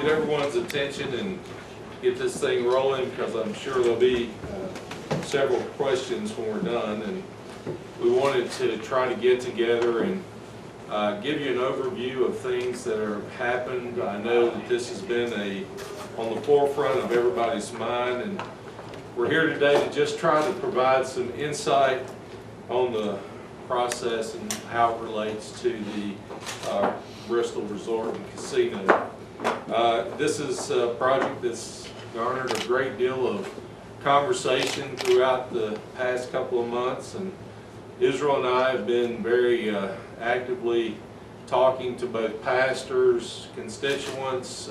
get everyone's attention and get this thing rolling, because I'm sure there'll be several questions when we're done. And we wanted to try to get together and give you an overview of things that have happened. I know that this has been on the forefront of everybody's mind, and we're here today to just try to provide some insight on the process and how it relates to the Bristol Resort and Casino. This is a project that's garnered a great deal of conversation throughout the past couple of months, and Israel and I have been very actively talking to both pastors, constituents,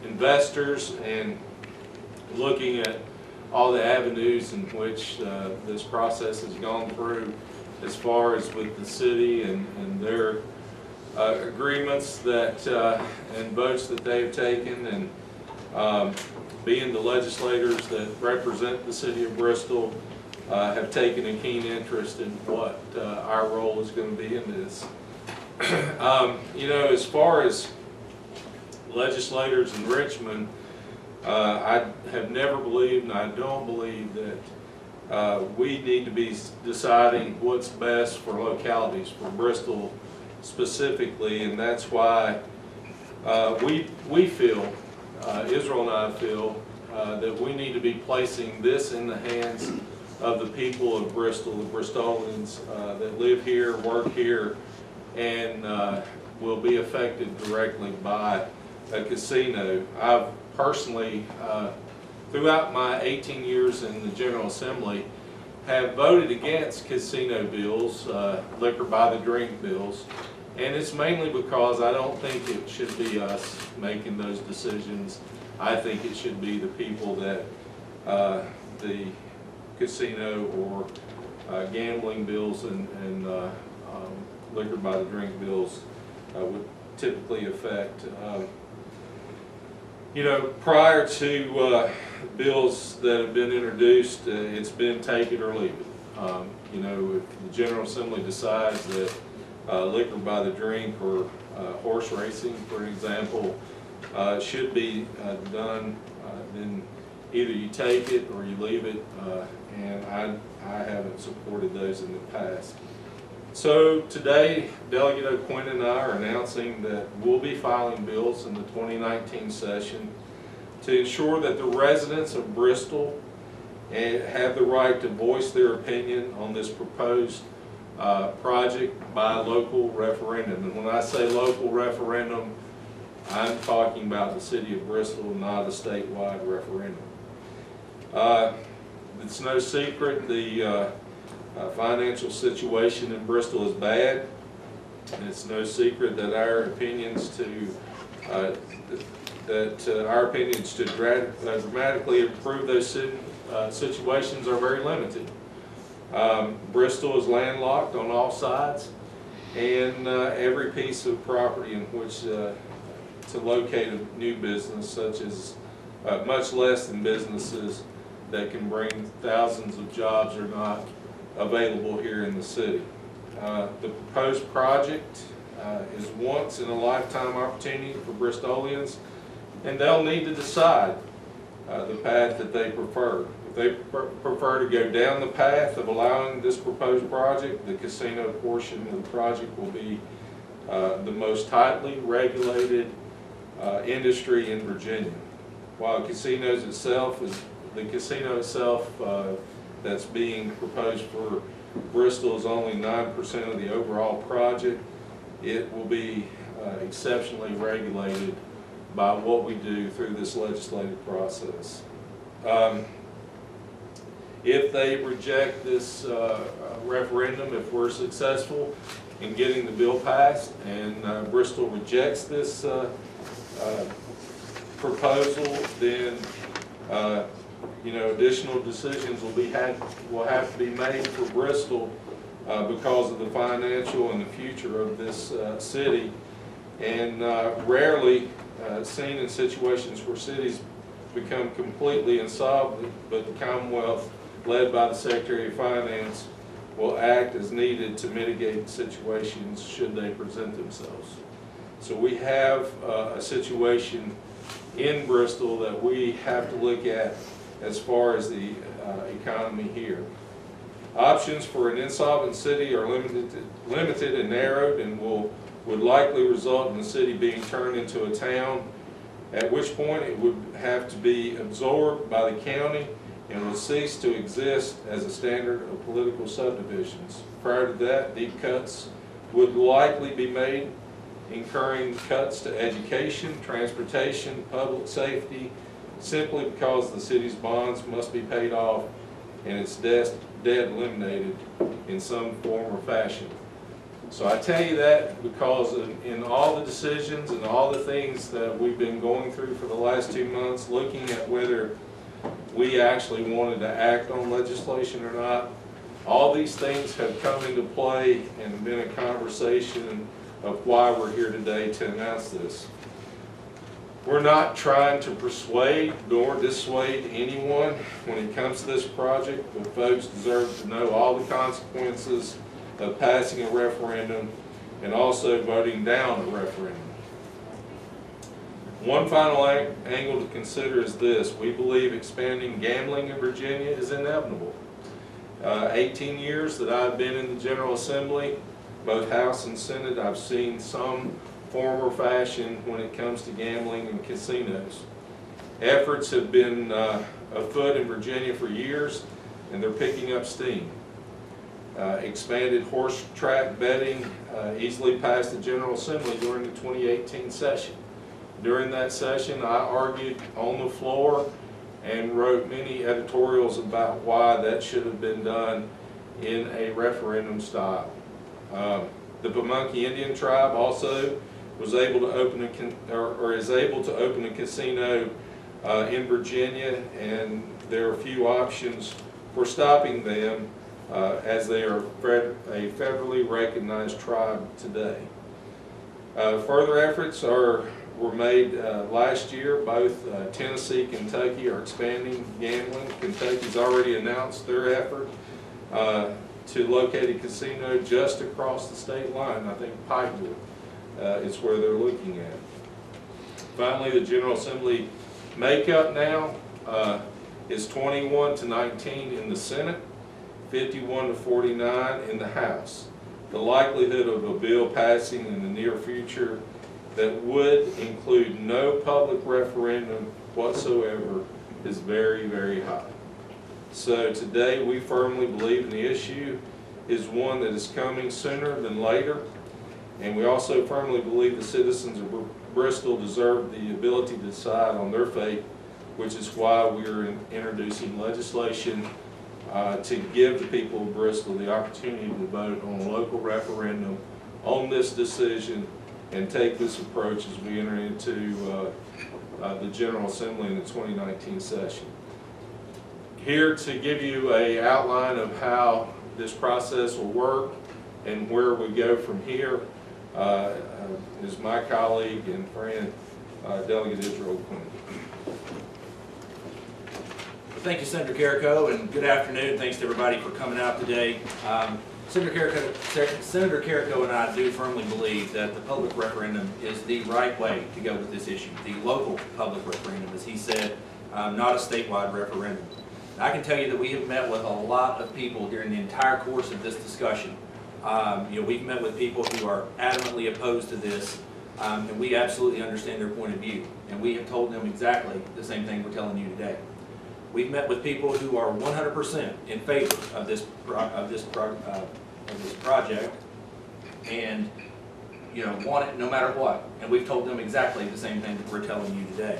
investors, and looking at all the avenues in which this process has gone through, as far as with the city and their agreements that and votes that they've taken, and being the legislators that represent the city of Bristol have taken a keen interest in what our role is going to be in this. You know, as far as legislators in Richmond, I have never believed, and I don't believe, that we need to be deciding what's best for localities, for Bristol specifically, and that's why we feel, Israel and I feel, that we need to be placing this in the hands of the people of Bristol, the Bristolians that live here, work here, and will be affected directly by a casino. I've personally, throughout my 18 years in the General Assembly, have voted against casino bills, liquor by the drink bills, and it's mainly because I don't think it should be us making those decisions. I think it should be the people that the casino or gambling bills and liquor by the drink bills would typically affect. You know, prior to bills that have been introduced, it's been take it or leave it. You know, if the General Assembly decides that liquor by the drink or horse racing, for example, should be done, then either you take it or you leave it, and I haven't supported those in the past. So today, Delegate O'Quinn and I are announcing that we'll be filing bills in the 2019 session to ensure that the residents of Bristol have the right to voice their opinion on this proposed project by local referendum. And when I say local referendum, I'm talking about the city of Bristol, not a statewide referendum. It's no secret the financial situation in Bristol is bad, and it's no secret that our opinions to dramatically improve those situations are very limited. Bristol is landlocked on all sides, and every piece of property in which to locate a new business, such as much less than businesses that can bring thousands of jobs, are not available here in the city. The proposed project is once in a lifetime opportunity for Bristolians, and they'll need to decide the path that they prefer. If they prefer to go down the path of allowing this proposed project, the casino portion of the project will be the most tightly regulated industry in Virginia. While the casino itself that's being proposed for Bristol is only 9% of the overall project, it will be exceptionally regulated by what we do through this legislative process. If they reject this referendum, if we're successful in getting the bill passed and Bristol rejects this proposal, then you know, additional decisions will have to be made for Bristol because of the financial and the future of this city, and rarely seen in situations where cities become completely insolvent, but the Commonwealth, led by the Secretary of Finance, will act as needed to mitigate situations should they present themselves. So we have a situation in Bristol that we have to look at as far as the economy here. Options for an insolvent city are limited and narrowed, and would likely result in the city being turned into a town, at which point it would have to be absorbed by the county and would cease to exist as a standard of political subdivisions. Prior to that, deep cuts would likely be made, incurring cuts to education, transportation, public safety, simply because the city's bonds must be paid off and its debt eliminated in some form or fashion. So I tell you that because in all the decisions and all the things that we've been going through for the last 2 months, looking at whether we actually wanted to act on legislation or not, all these things have come into play and been a conversation of why we're here today to announce this. We're not trying to persuade nor dissuade anyone when it comes to this project, but folks deserve to know all the consequences of passing a referendum and also voting down a referendum. One final angle to consider is this: we believe expanding gambling in Virginia is inevitable. 18 years that I've been in the General Assembly, both House and Senate, I've seen some form or fashion when it comes to gambling and casinos. Efforts have been afoot in Virginia for years, and they're picking up steam. Expanded horse track betting easily passed the General Assembly during the 2018 session. During that session, I argued on the floor and wrote many editorials about why that should have been done in a referendum style. The Pamunkey Indian tribe also was able to open is able to open a casino in Virginia, and there are few options for stopping them as they are a federally recognized tribe today. Further efforts were made last year. Both Tennessee and Kentucky are expanding gambling. Kentucky's already announced their effort to locate a casino just across the state line. I think Pikeville is where they're looking at. Finally, the General Assembly makeup now is 21-19 in the Senate, 51-49 in the House. The likelihood of a bill passing in the near future that would include no public referendum whatsoever is very, very high. So today we firmly believe the issue is one that is coming sooner than later, and we also firmly believe the citizens of Bristol deserve the ability to decide on their fate, which is why we are introducing legislation to give the people of Bristol the opportunity to vote on a local referendum on this decision and take this approach as we enter into the General Assembly in the 2019 session. Here to give you an outline of how this process will work and where we go from here is my colleague and friend, Delegate Israel Quinn. Thank you, Senator Carrico, and good afternoon. Thanks to everybody for coming out today. Senator Carrico and I do firmly believe that the public referendum is the right way to go with this issue. The local public referendum, as he said, not a statewide referendum. I can tell you that we have met with a lot of people during the entire course of this discussion. We've met with people who are adamantly opposed to this, and we absolutely understand their point of view. And we have told them exactly the same thing we're telling you today. We've met with people who are 100% in favor of this project, and want it no matter what. And we've told them exactly the same thing that we're telling you today.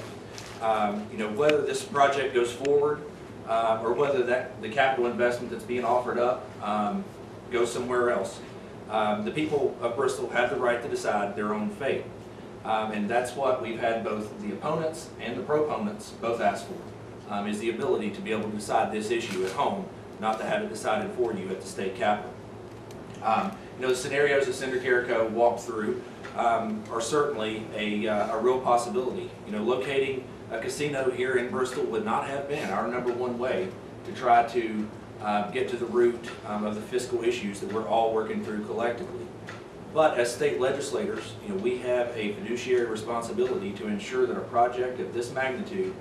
Whether this project goes forward or whether the capital investment that's being offered up goes somewhere else, the people of Bristol have the right to decide their own fate, and that's what we've had both the opponents and the proponents both ask for. Is the ability to be able to decide this issue at home, not to have it decided for you at the state capitol. The scenarios that Senator Carrico walked through are certainly a real possibility. Locating a casino here in Bristol would not have been our #1 way to try to get to the root of the fiscal issues that we're all working through collectively. But as state legislators, we have a fiduciary responsibility to ensure that a project of this magnitude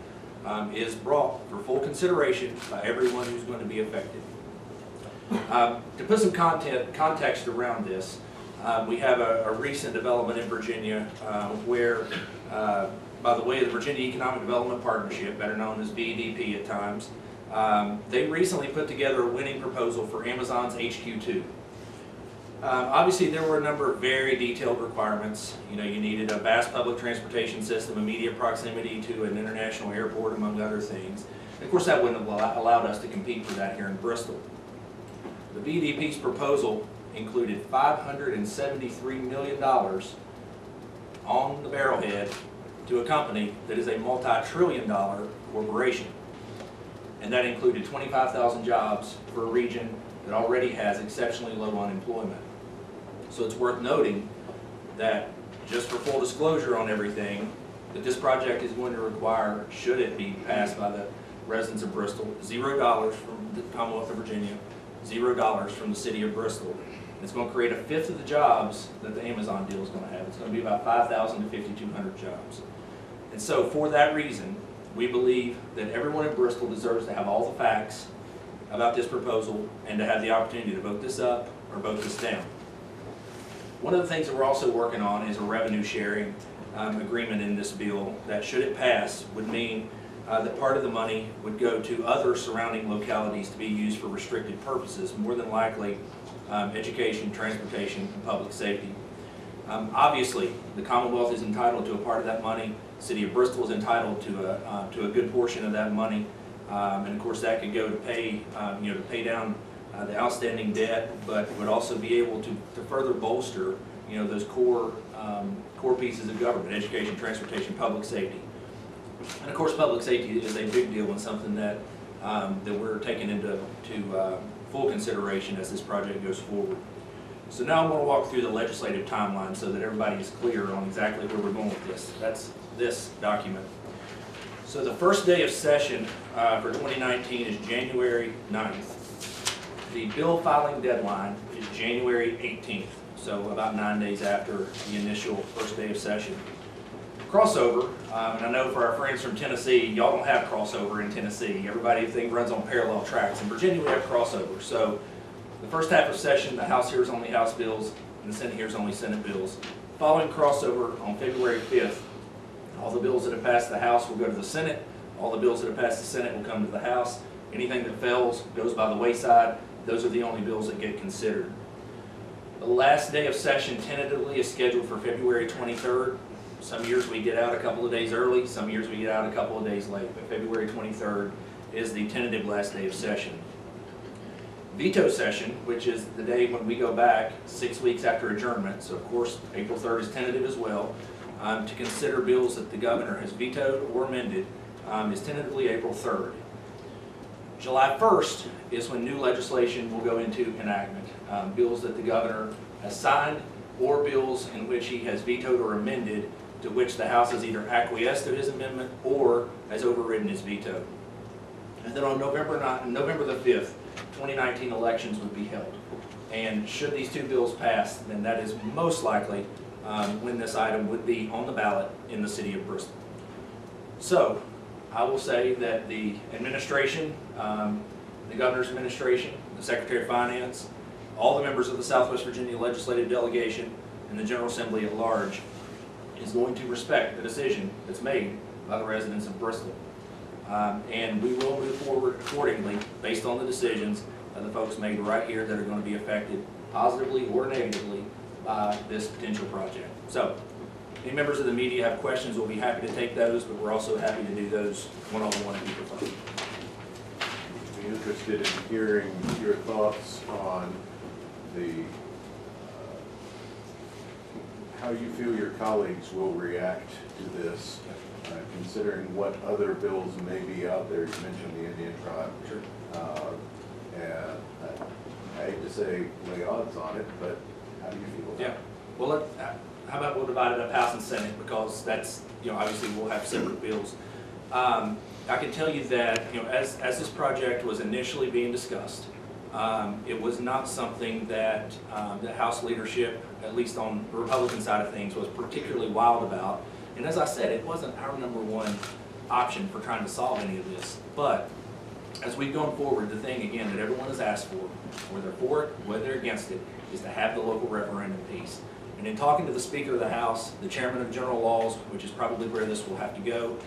is brought for full consideration by everyone who's going to be affected. To put some context around this, we have a recent development in Virginia where, by the way, the Virginia Economic Development Partnership, better known as VEDP at times, they recently put together a winning proposal for Amazon's HQ2. Obviously, there were a number of very detailed requirements. You needed a vast public transportation system, immediate proximity to an international airport, among other things. And of course, that wouldn't have allowed us to compete for that here in Bristol. The VEDP's proposal included $573 million on the barrelhead to a company that is a multi-trillion-dollar corporation. And that included 25,000 jobs for a region that already has exceptionally low unemployment. So it's worth noting that, just for full disclosure on everything, that this project is going to require, should it be passed by the residents of Bristol, $0 from the Commonwealth of Virginia, $0 from the city of Bristol. It's going to create a fifth of the jobs that the Amazon deal is going to have. It's going to be about 5,000 to 5,200 jobs. And so for that reason, we believe that everyone in Bristol deserves to have all the facts about this proposal and to have the opportunity to vote this up or vote this down. One of the things that we're also working on is a revenue sharing agreement in this bill that, should it pass, would mean that part of the money would go to other surrounding localities to be used for restricted purposes, more than likely education, transportation, and public safety. Obviously, the Commonwealth is entitled to a part of that money. The City of Bristol is entitled to a good portion of that money, and of course that could go to pay to pay down the outstanding debt, but would also be able to further bolster those core pieces of government: education, transportation, public safety. And of course, public safety is a big deal and something that we're taking into full consideration as this project goes forward. So now I'm going to walk through the legislative timeline so that everybody is clear on exactly where we're going with this. That's this document. So the first day of session for 2019 is January 9th. The bill filing deadline is January 18th, so about 9 days after the initial first day of session. Crossover, and I know for our friends from Tennessee, y'all don't have crossover in Tennessee. Everything runs on parallel tracks. In Virginia, we have crossover. So the first half of session, the House hears only House bills, and the Senate hears only Senate bills. Following crossover on February 5th, all the bills that have passed the House will go to the Senate. All the bills that have passed the Senate will come to the House. Anything that fails goes by the wayside. Those are the only bills that get considered. The last day of session tentatively is scheduled for February 23rd. Some years we get out a couple of days early, some years we get out a couple of days late, but February 23rd is the tentative last day of session. Veto session, which is the day when we go back 6 weeks after adjournment, so of course April 3rd is tentative as well, to consider bills that the governor has vetoed or amended, is tentatively April 3rd. July 1st is when new legislation will go into enactment. Bills that the governor has signed or bills in which he has vetoed or amended, to which the House has either acquiesced to his amendment or has overridden his veto. And then on November the 5th, 2019 elections would be held. And should these two bills pass, then that is most likely when this item would be on the ballot in the city of Bristol. So I will say that the administration, the governor's administration, the Secretary of Finance, all the members of the Southwest Virginia Legislative Delegation, and the General Assembly at large is going to respect the decision that's made by the residents of Bristol. And we will move forward accordingly based on the decisions that the folks made right here that are going to be affected positively or negatively by this potential project. So, any members of the media have questions, we'll be happy to take those, but we're also happy to do those one-on-one if you prefer. I'd be interested in hearing your thoughts on the how you feel your colleagues will react to this, considering what other bills may be out there. You mentioned the Indian tribe. Sure. And I hate to say lay odds on it, but how do you feel about it? Well, how about we'll divide it up House and Senate, because that's, obviously we'll have separate bills. I can tell you that, as this project was initially being discussed, It was not something that the House leadership, at least on the Republican side of things, was particularly wild about. And as I said, it wasn't our number one option for trying to solve any of this. But as we've gone forward, the thing, again, that everyone has asked for, whether they're for it, whether they're against it, is to have the local referendum piece. And in talking to the Speaker of the House, the Chairman of General Laws, which is probably where this will have to go,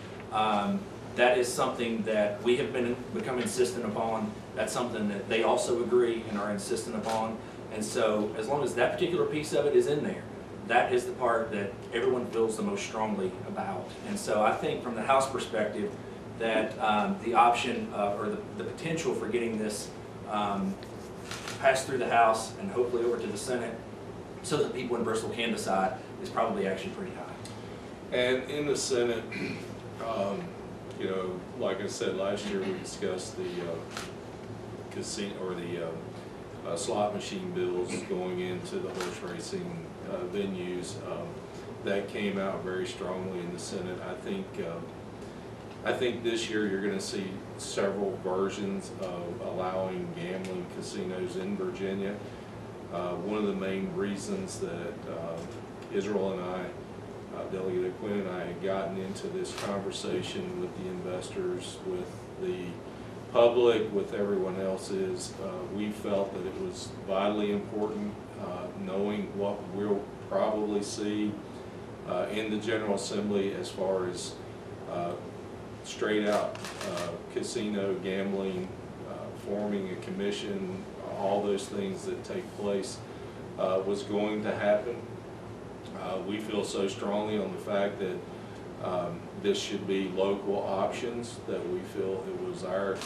that is something that we have become insistent upon. That's something that they also agree and are insistent upon. And so as long as that particular piece of it is in there, that is the part that everyone feels the most strongly about. And so I think from the House perspective that the option or the potential for getting this passed through the House and hopefully over to the Senate so that people in Bristol can decide is probably actually pretty high. And in the Senate, you know, like I said, last year we discussed the casino or the slot machine bills going into the horse racing venues. That came out very strongly in the Senate. I think this year you're going to see several versions of allowing gambling casinos in Virginia. One of the main reasons that Israel and I, Delegate Quinn and I, had gotten into this conversation with the investors, with the public, with everyone else is we felt that it was vitally important, knowing what we'll probably see in the General Assembly as far as straight out casino gambling, forming a commission, all those things that take place was going to happen. We feel so strongly on the fact that this should be local options, that we feel it was our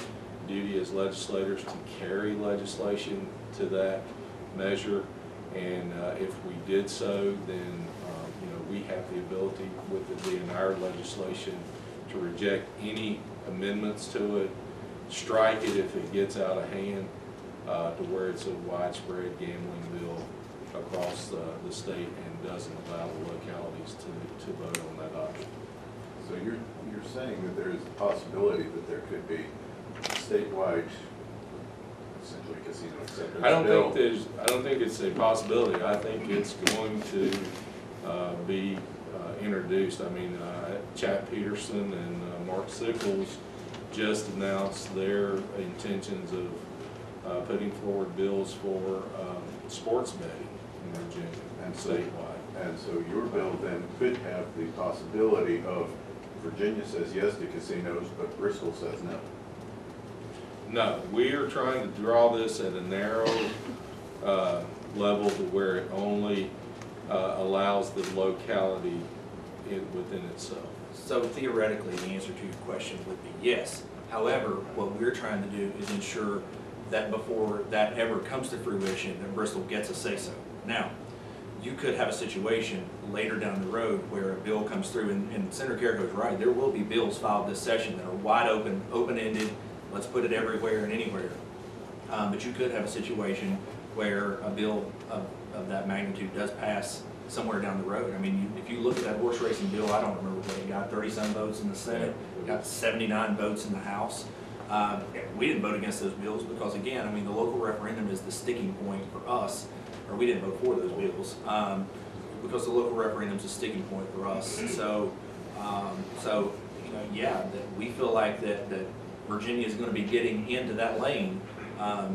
duty as legislators to carry legislation to that measure. And if we did so, then you know, we have the ability, with it being our legislation, to reject any amendments to it, strike it if it gets out of hand, to where it's a widespread gambling bill across the state and doesn't allow the localities to vote on that option. So you're saying that there is a possibility that there could be statewide, essentially casino acceptance. I don't think it's a possibility. I think it's going to be introduced. I mean, Chad Peterson and Mark Sickles just announced their intentions of putting forward bills for sports betting in Virginia and statewide. And so your bill then could have the possibility of Virginia says yes to casinos, but Bristol says no. No, we are trying to draw this at a narrow level to where it only allows the locality within itself. So theoretically, the answer to your question would be yes. However, what we're trying to do is ensure that before that ever comes to fruition, that Bristol gets a say-so. Now, you could have a situation later down the road where a bill comes through, and Senator Carrick goes right, there will be bills filed this session that are wide open, open-ended, let's put it everywhere and anywhere. But you could have a situation where a bill of that magnitude does pass somewhere down the road. I mean, if you look at that horse racing bill, I don't remember what it got, 30-some votes in the Senate, it got 79 votes in the House. We didn't vote against those bills because, again, I mean, the local referendum is the sticking point for us, or we didn't vote for those bills, because the local referendum is a sticking point for us. So, you know, yeah, that we feel like that Virginia is going to be getting into that lane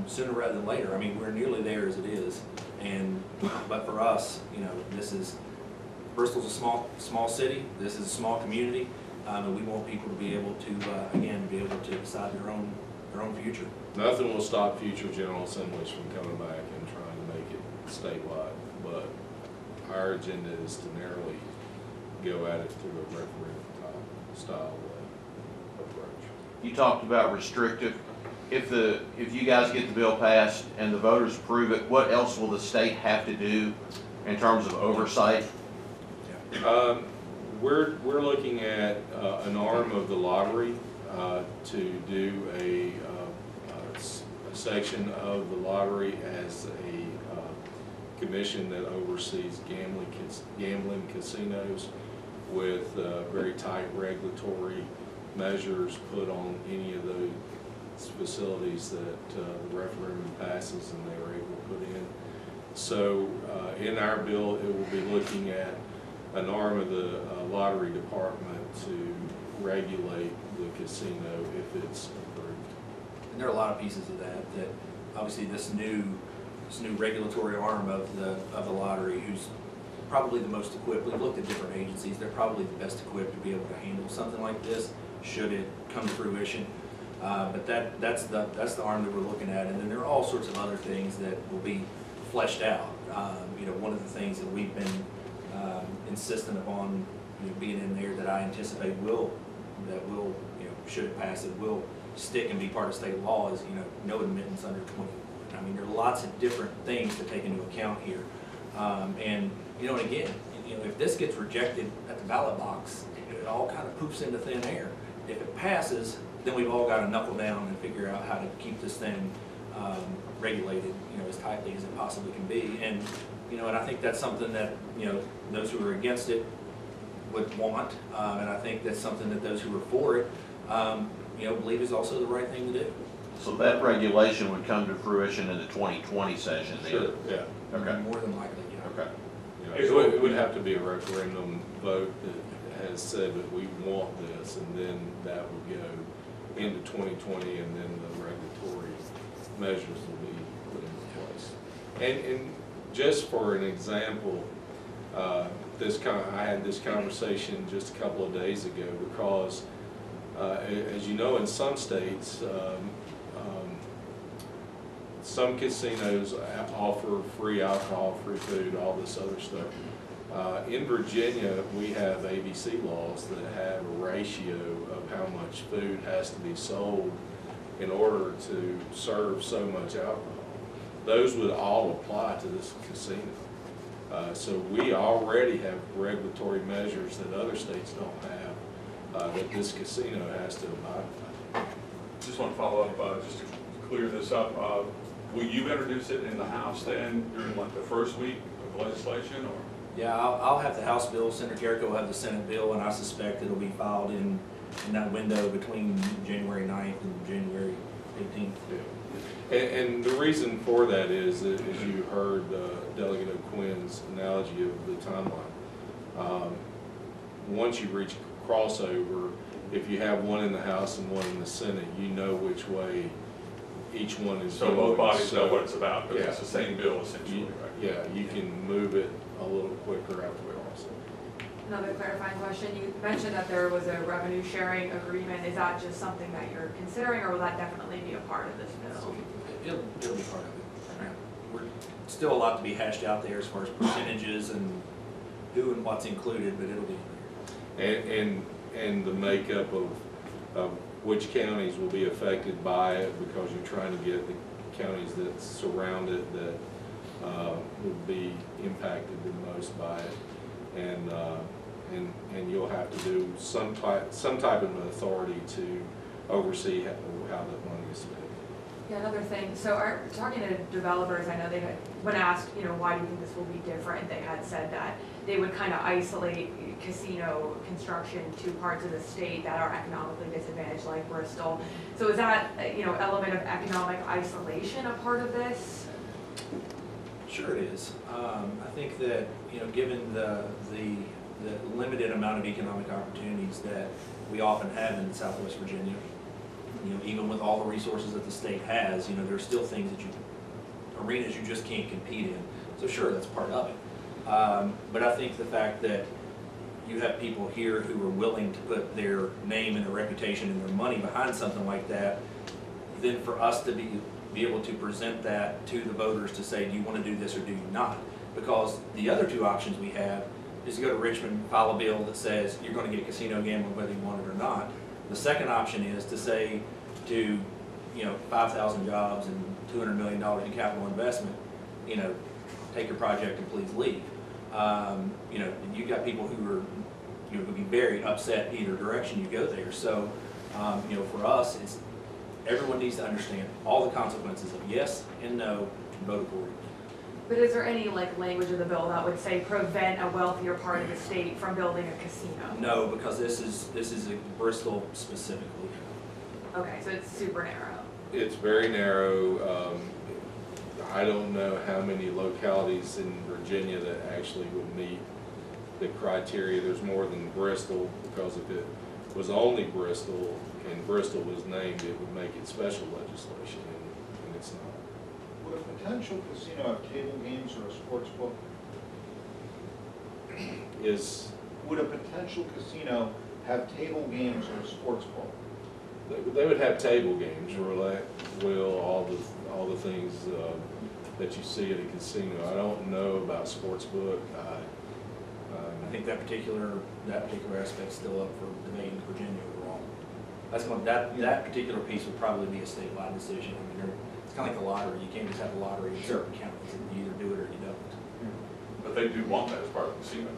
sooner rather than later. I mean, we're nearly there as it is, but for us, you know, Bristol's a small city. This is a small community, and we want people to be able to, again, be able to decide their own future. Nothing will stop future General Assemblies from coming back and trying to make it statewide, but our agenda is to narrowly go at it through a referendum style approach. You talked about restrictive. If you guys get the bill passed and the voters approve it, what else will the state have to do in terms of oversight? We're looking at an arm of the lottery to do a section of the lottery as a commission that oversees gambling casinos with very tight regulatory measures put on any of facilities that the referendum passes and they were able to put in. So in our bill, it will be looking at an arm of the lottery department to regulate the casino if it's approved. And there are a lot of pieces of that, that obviously this new regulatory arm of the lottery, who's probably the most equipped. We've looked at different agencies, they're probably the best equipped to be able to handle something like this, should it come to fruition. But that's the arm that we're looking at, and then there are all sorts of other things that will be fleshed out. You know, one of the things that we've been insistent upon, you know, being in there, that I anticipate will, you know, should it pass, it will stick and be part of state law, is, you know, no admittance under 21. I mean, there are lots of different things to take into account here. And, you know, and again, you know, if this gets rejected at the ballot box, it all kind of poofs into thin air. If it passes, then we've all got to knuckle down and figure out how to keep this thing regulated, you know, as tightly as it possibly can be. And, you know, and I think that's something that, you know, those who are against it would want, and I think that's something that those who are for it, you know, believe is also the right thing to do. So that regulation would come to fruition in the 2020 session then? Sure, yeah. Okay, More than likely, yeah. okay. You know, it would have to be a referendum vote that has said that we want this, and then that would go into 2020, and then the regulatory measures will be put into place. And just for an example, I had this conversation just a couple of days ago, because as you know, in some states, some casinos offer free alcohol, free food, all this other stuff. In Virginia, we have ABC laws that have a ratio of how much food has to be sold in order to serve so much alcohol. Those would all apply to this casino. So we already have regulatory measures that other states don't have, that this casino has to abide by. Just want to follow up, just to clear this up. Will you introduce it in the House then during like the first week of legislation, or? Yeah, I'll have the House bill, Senator Carrico will have the Senate bill, and I suspect it'll be filed in that window between January 9th and January 18th. Yeah. And the reason for that is, as you heard Delegate O'Quinn's analogy of the timeline, once you reach crossover, if you have one in the House and one in the Senate, you know which way each one is So going. both bodies know what it's about, because Yeah. it's the same bill essentially, right? Yeah, you can move it a little quicker after we also. Another clarifying question, you mentioned that there was a revenue sharing agreement. Is that just something that you're considering, or will that definitely be a part of this bill? It'll be part of it. We're still a lot to be hashed out there as far as percentages and who and what's included, but it'll be in there. And the makeup of which counties will be affected by it, because you're trying to get the counties that surround it that will be impacted the most by it. And you'll have to do some type of authority to oversee how that money is spent. Yeah, another thing, so talking to developers, I know they had, when asked, you know, why do you think this will be different, they had said that they would kind of isolate casino construction to parts of the state that are economically disadvantaged, like Bristol. So is that, you know, element of economic isolation a part of this? Sure it is. I think that, you know, given the limited amount of economic opportunities that we often have in Southwest Virginia, you know, even with all the resources that the state has, you know, there's still things that arenas you just can't compete in. So sure, that's part of it. But I think the fact that you have people here who are willing to put their name and their reputation and their money behind something like that, then for us to be able to present that to the voters to say, do you want to do this or do you not? Because the other two options we have is to go to Richmond, file a bill that says you're going to get casino gambling whether you want it or not. The second option is to say to, you know, 5,000 jobs and $200 million in capital investment, you know, take your project and please leave. You know, you got people who are, you know, would be very upset either direction you go there. So, you know, for us, it's everyone needs to understand all the consequences of yes and no and vote accordingly. But is there any like language of the bill that would say prevent a wealthier part of the state from building a casino? No, because this is a Bristol specifically. Okay, so it's super narrow. It's very narrow. I don't know how many localities in Virginia that actually would meet the criteria. There's more than Bristol, because if it was only Bristol and Bristol was named, it would make it special legislation, and it's not. Would a potential casino have table games or a sports book? Would a potential casino have table games or a sports book? They would have table games, roulette, wheel, all the things that you see at a casino. I don't know about sports book. I think that particular aspect's still up for debate in Virginia overall. That particular piece would probably be a statewide decision. I mean, it's kind of like the lottery. You can't just have a lottery in certain counties. You either do it or you don't. But they do want that as part of the casino.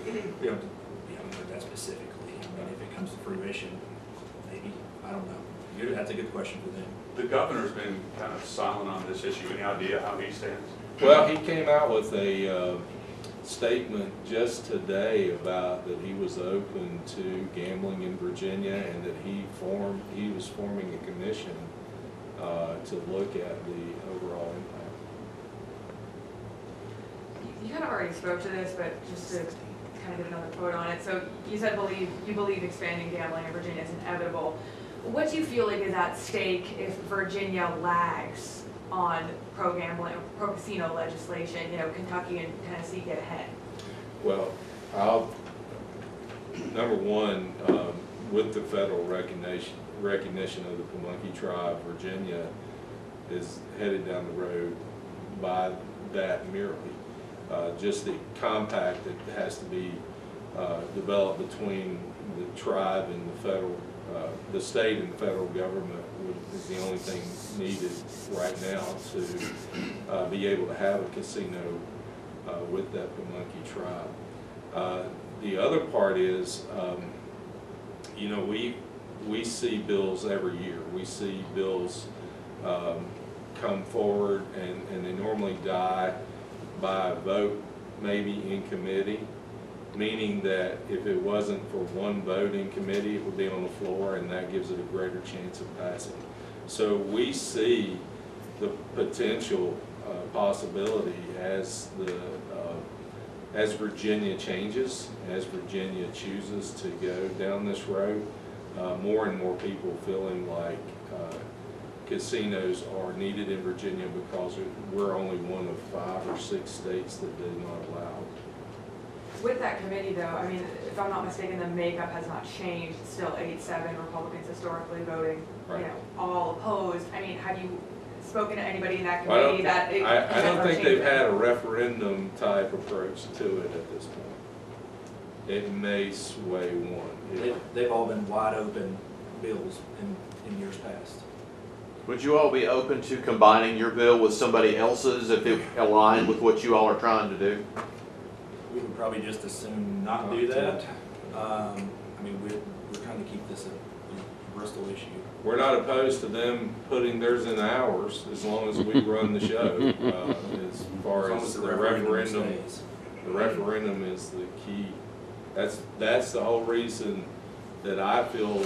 You don't know that specifically. I mean, if it comes to fruition, maybe, I don't know. That's a good question for them. The governor's been kind of silent on this issue. Any idea how he stands? Well, he came out with a statement just today about that he was open to gambling in Virginia, and that he was forming a commission to look at the overall impact. You kind of already spoke to this, but just to kind of get another quote on it. So you said you believe expanding gambling in Virginia is inevitable. What do you feel like is at stake if Virginia lags on pro-gambling, pro-casino legislation? You know, Kentucky and Tennessee get ahead. Well, number one, with the federal recognition of the Pamunkey tribe, Virginia is headed down the road by that merely. Just the compact that has to be developed between the tribe and the federal, the state and the federal government is the only thing needed right now to be able to have a casino with that Pamunkey tribe. The other part is, you know, we see bills every year. We see bills come forward, and they normally die by a vote, maybe in committee, meaning that if it wasn't for one vote in committee, it would be on the floor, and that gives it a greater chance of passing. So we see the potential possibility as Virginia changes, as Virginia chooses to go down this road, more and more people feeling like casinos are needed in Virginia, because we're only one of 5 or 6 states that did not allow it. With that committee, though, I mean, if I'm not mistaken, the makeup has not changed. It's still 8-7 Republicans historically voting, Right. you know, all opposed. I mean, have you spoken to anybody in that Well, committee that? I don't think they've had a referendum type approach to it at this point. It may sway one. They've all been wide open bills in years past. Would you all be open to combining your bill with somebody else's if it aligned with what you all are trying to do? We would probably just as soon not do that. I mean, we're trying to keep this a Bristol issue. We're not opposed to them putting theirs in ours, as long as we run the show. As far as the referendum, stays. the referendum is the key. That's the whole reason that I feel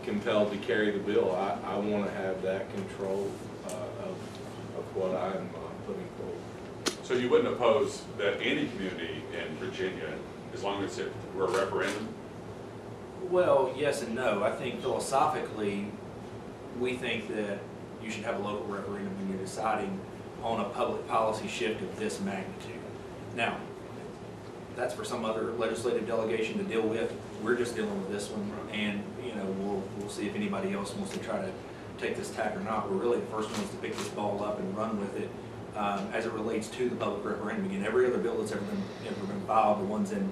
compelled to carry the bill. I want to have that control of what I'm putting forward. So you wouldn't oppose that any community in Virginia, as long as it were a referendum? Well, yes and no. I think philosophically, we think that you should have a local referendum when you're deciding on a public policy shift of this magnitude. Now, that's for some other legislative delegation to deal with. We're just dealing with this one, and you know, we'll see if anybody else wants to try to take this tack or not. We're really the first ones to pick this ball up and run with it as it relates to the public referendum. Again, every other bill that's ever been filed, the ones in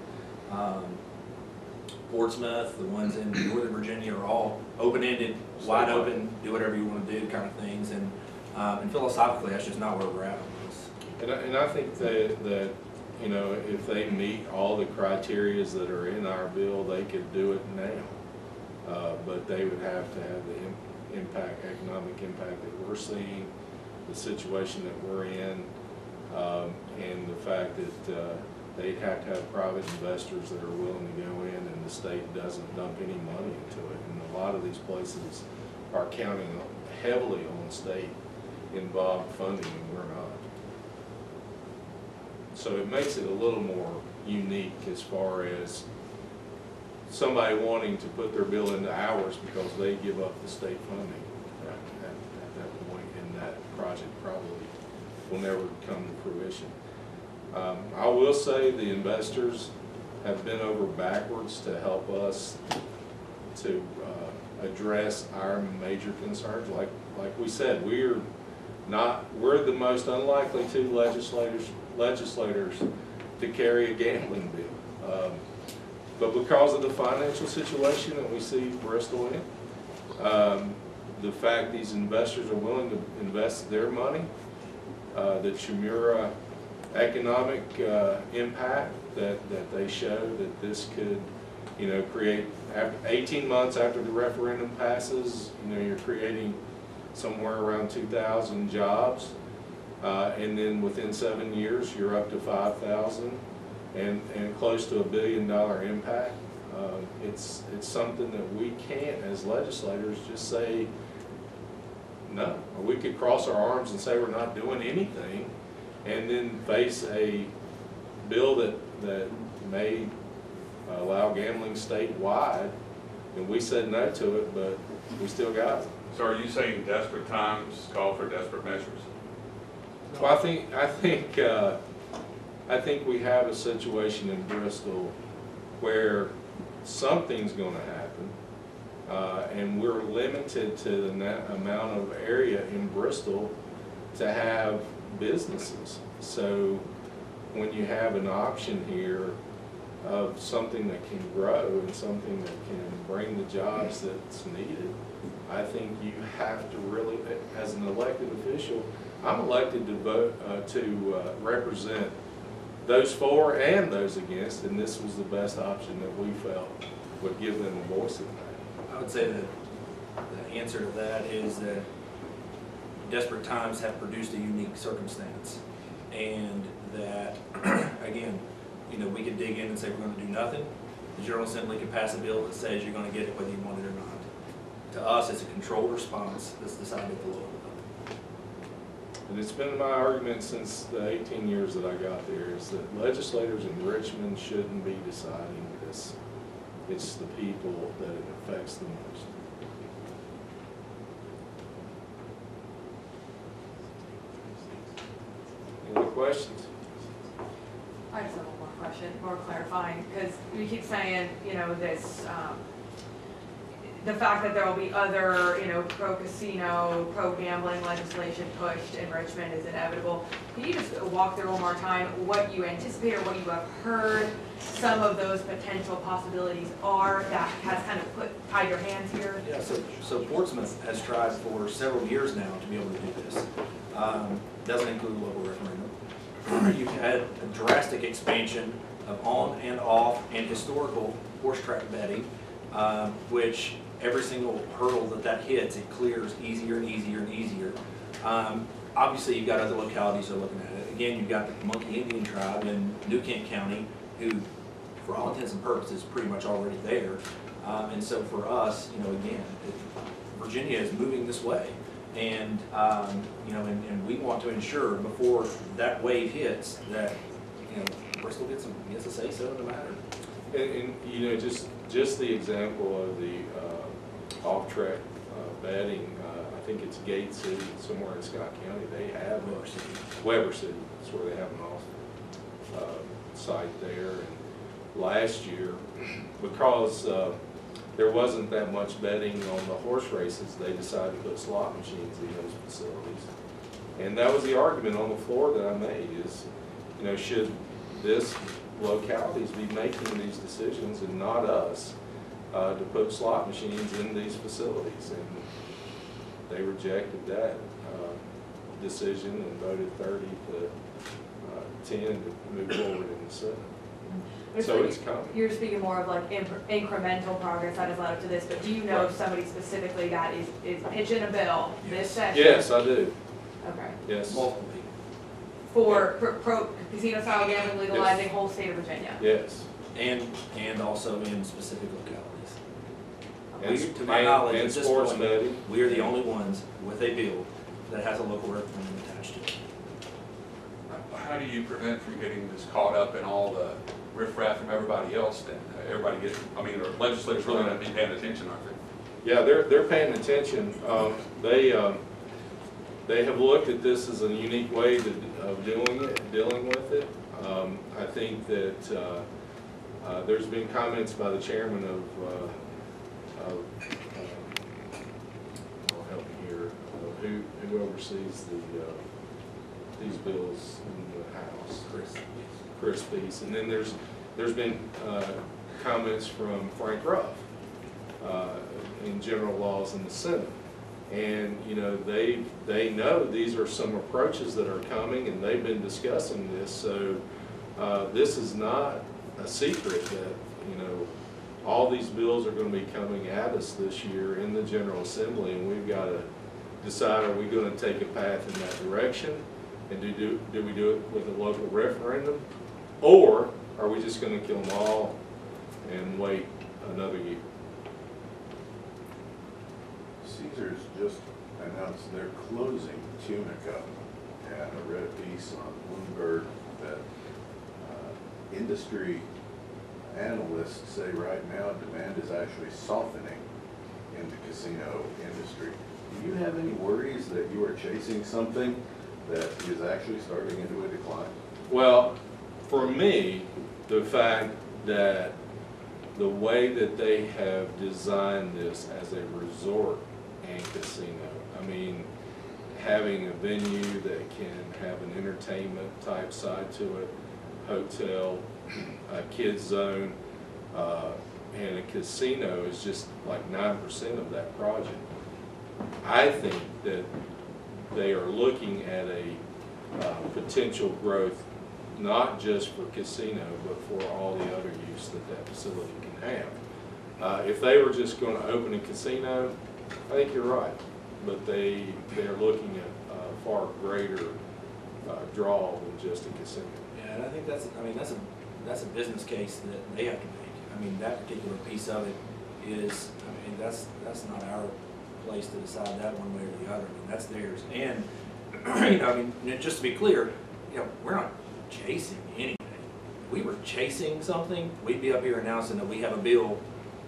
Portsmouth, the ones in Northern Virginia, are all open-ended, wide open, do whatever you want to do kind of things. And philosophically, that's just not where we're at on this. And I think that you know, if they meet all the criterias that are in our bill, they could do it now. But they would have to have the economic impact that we're seeing, the situation that we're in, and the fact that they'd have to have private investors that are willing to go in, and the state doesn't dump any money into it. And a lot of these places are counting heavily on state involved funding, and we're not. So it makes it a little more unique as far as somebody wanting to put their bill into ours because they give up the state funding at that point, and that project probably will never come to fruition. I will say the investors have been over backwards to help us to address our major concerns. Like we said, we're the most unlikely two legislators to carry a gambling bill. But because of the financial situation that we see Bristol in, the fact these investors are willing to invest their money, the Chimera economic impact that they show that this could, create, 18 months after the referendum passes, you're creating somewhere around 2,000 jobs, and then within 7 years, you're up to 5,000. And close to $1 billion impact. It's something that we can't, as legislators, just say no. Or we could cross our arms and say we're not doing anything, and then face a bill that may allow gambling statewide, and we said no to it, but we still got it. So are you saying desperate times call for desperate measures? Well, I think we have a situation in Bristol where something's going to happen, and we're limited to the amount of area in Bristol to have businesses. So when you have an option here of something that can grow and something that can bring the jobs that's needed, I think you have to really, as an elected official, I'm elected to vote to represent those for and those against, and this was the best option that we felt would give them a voice in that. I would say that the answer to that is that desperate times have produced a unique circumstance, and that, again, we could dig in and say we're going to do nothing. The General Assembly can pass a bill that says you're going to get it whether you want it or not. To us, it's a controlled response that's decided at the local level. And it's been my argument since the 18 years that I got there, is that legislators in Richmond shouldn't be deciding this. It's the people that it affects the most. Any questions? I just have one more question, more clarifying, because we keep saying, this, the fact that there will be other, pro-casino, pro-gambling legislation pushed in Richmond is inevitable. Can you just walk through one more time what you anticipate or what you have heard some of those potential possibilities are that has kind of tied your hands here? Yeah, so Portsmouth has tried for several years now to be able to do this. Doesn't include a local referendum. You've had a drastic expansion of on and off and historical horse track betting, which every single hurdle that hits, it clears easier and easier and easier. Obviously, you've got other localities that are looking at it. Again, you've got the Monkey Indian tribe in New Kent County, who, for all intents and purposes, is pretty much already there. And so for us, again, Virginia is moving this way. And, and we want to ensure before that wave hits that, Bristol gets a say-so in the matter. And just the example of the off-track betting, I think it's Gate City, somewhere in Scott County, they have Weber City, that's where they have an off site there. And last year, because there wasn't that much betting on the horse races, they decided to put slot machines in those facilities. And that was the argument on the floor that I made is, should this localities be making these decisions and not us to put slot machines in these facilities? And they rejected that decision and voted 30 to 10 to move forward in the Senate. So it's coming. You're speaking more of like incremental progress that has led up to this, but do you know somebody specifically that is pitching a bill this session? Yes, I do. Okay. Yes. Multiple people. for pro casino style gambling legalizing whole state of Virginia. Yes. And also in specific localities. And- To my knowledge, and at this sports point, betting. we are the only ones with a bill that has a local referendum attached to it. How do you prevent from getting this caught up in all the riffraff from everybody else then? Everybody gets, I mean, our legislators really not be paying attention, aren't they? Yeah, they're paying attention. They have looked at this as a unique way of dealing with it. I think that there's been comments by the chairman of I'll help you here, who oversees these bills in the House. Chris Peace. And then there's been comments from Frank Ruff in general laws in the Senate. And, you know, they know these are some approaches that are coming, and they've been discussing this. So this is not a secret that, you know, all these bills are going to be coming at us this year in the General Assembly, and we've got to decide, are we going to take a path in that direction? And do we do it with a local referendum? Or are we just going to kill them all and wait another year? Caesars just announced they're closing Tunica, and I read a piece on Bloomberg that industry analysts say right now demand is actually softening in the casino industry. Do you have any worries that you are chasing something that is actually starting into a decline? Well, for me, the fact that the way that they have designed this as a resort and casino, I mean, having a venue that can have an entertainment type side to it, hotel, a kids zone, and a casino is just like 9% of that project. I think that they are looking at a potential growth, not just for casino, but for all the other use that facility can have. If they were just going to open a casino, I think you're right, but they're looking at a far greater draw than just a casino. Yeah, and I think that's a business case that they have to make. I mean, that particular piece of it is, I mean, that's not our place to decide that one way or the other. I mean, that's theirs. And, you know, I mean, just to be clear, you know, we're not chasing anything. If we were chasing something, we'd be up here announcing that we have a bill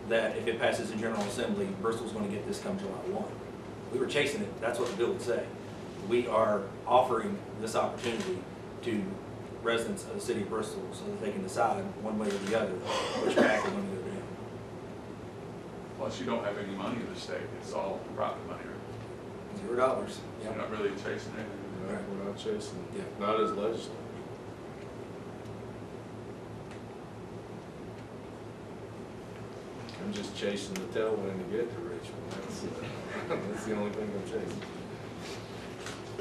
that if it passes the General Assembly, Bristol's going to get this come July 1. If we were chasing it, that's what the bill would say. We are offering this opportunity to residents of the city of Bristol so that they can decide one way or the other which path they're going to go down. Plus, you don't have any money in the state, it's all profit money, right? $0. So Yep. you're not really chasing anything. We're not chasing, Yeah. not as legislators. I'm just chasing the tailwind to get to Richmond. That's the only thing I'm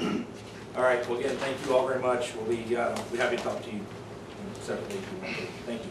chasing. All right, well, again, thank you all very much. We'll be happy to talk to you separately if you want to. Thank you.